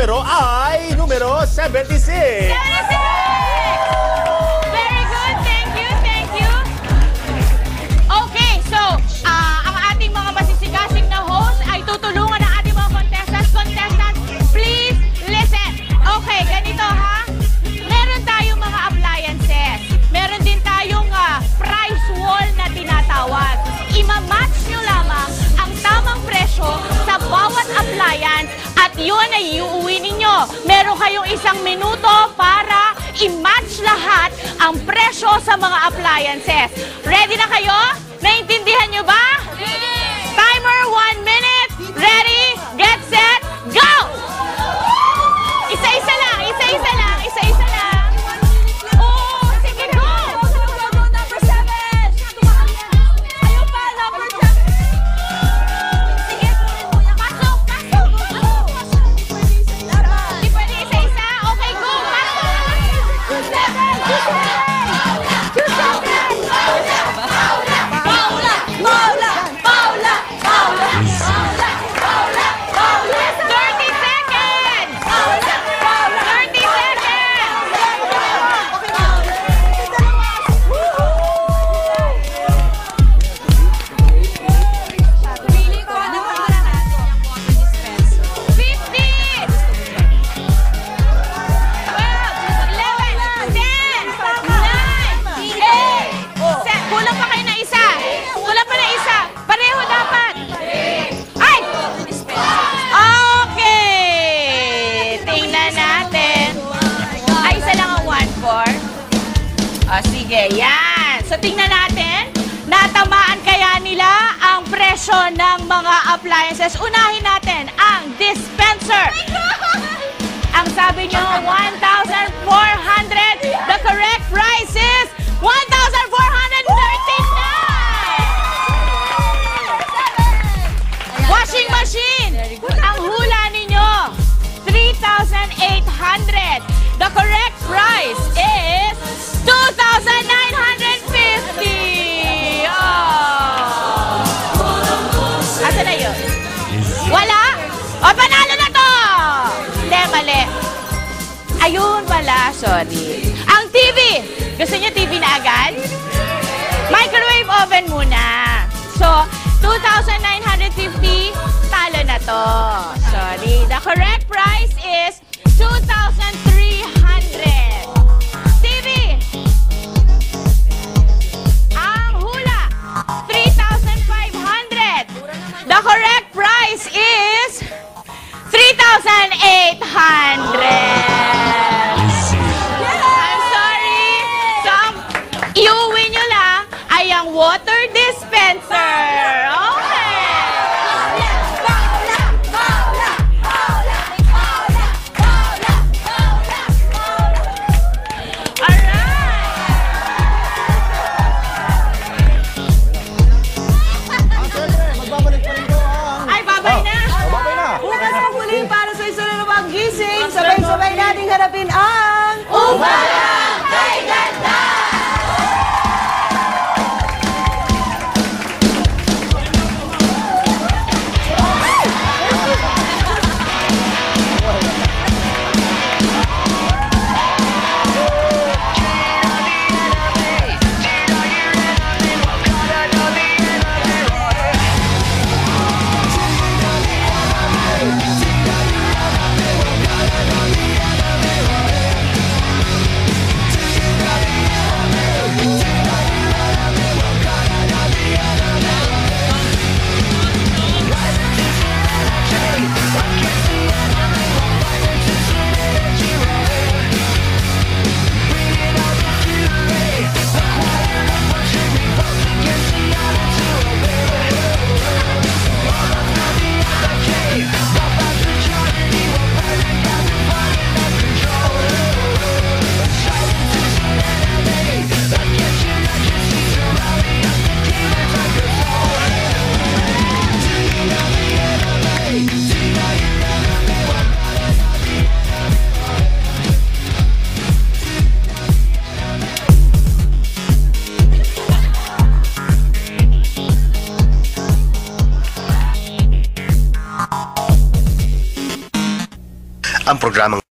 numero ay numero 76. 76! Very good. Thank you. Thank you. Okay, so, ang ating mga masisigasig na host ay tutulungan ng ating mga contestants. Contestants, please listen. Okay, ganito ha. Meron tayong mga appliances. Meron din tayong price wall na tinatawag. Ima-match nyo lamang ang tamang presyo sa bawat appliance at yun ay iuwi ninyo. Meron kayong 1 minuto para i-match lahat ang presyo sa mga appliances. Ready na kayo? Naintindihan nyo ba? Timer, 1 minute. Ready, get set, go! Isa-isa lang, isa-isa lang, isa-isa lang. Oh, sige, go! Number 7! Ayun pa, number 7! Sige, pasok, pasok! Hindi pwede isa-isa? Okay, go! Paula! Paula! Paula! Paula! 30 seconds! 30 seconds! Pili ko ng water dispenser. 15! 12, 11, 10, 9, 8, kulang pa kayo na isa. Kulang pa na isa. Pareho dapat. Ay! Okay! Tingnan natin. Ay, isa lang ang 1-4. O, sige. Yan. So, tingnan natin. Natamaan kaya nila ang presyo ng mga appliances. Unahin natin ang dispenser. Ang sabi nyo, 1,400. The correct price is 1,439. Washing machine. Ang hula ninyo, 3,800. The correct price is 2,950. Oh. Asa na yun? Wala? O, panalo na to! Hindi, mali. Ayun pala, sorry. Ang TV! Gusto niyo TV na agad? Microwave oven muna. So, 2,950, talo na to. Sorry. The correct price is 2,300. TV! Ang hula, 3,500. The correct price is 3,800. I'm sorry. Iuwi nyo lang ay ang water dispenser. Okay. Paula! Paula! Paula! Paula! Paula! Paula! Paula! Alright. Magbabalik pa rin ko ang... Ay, babay na. Babay na. Bukas ang huli para sa isa na namang gising. Sabay-sabay nating harapin ang... Umalang kay ganda! ang programang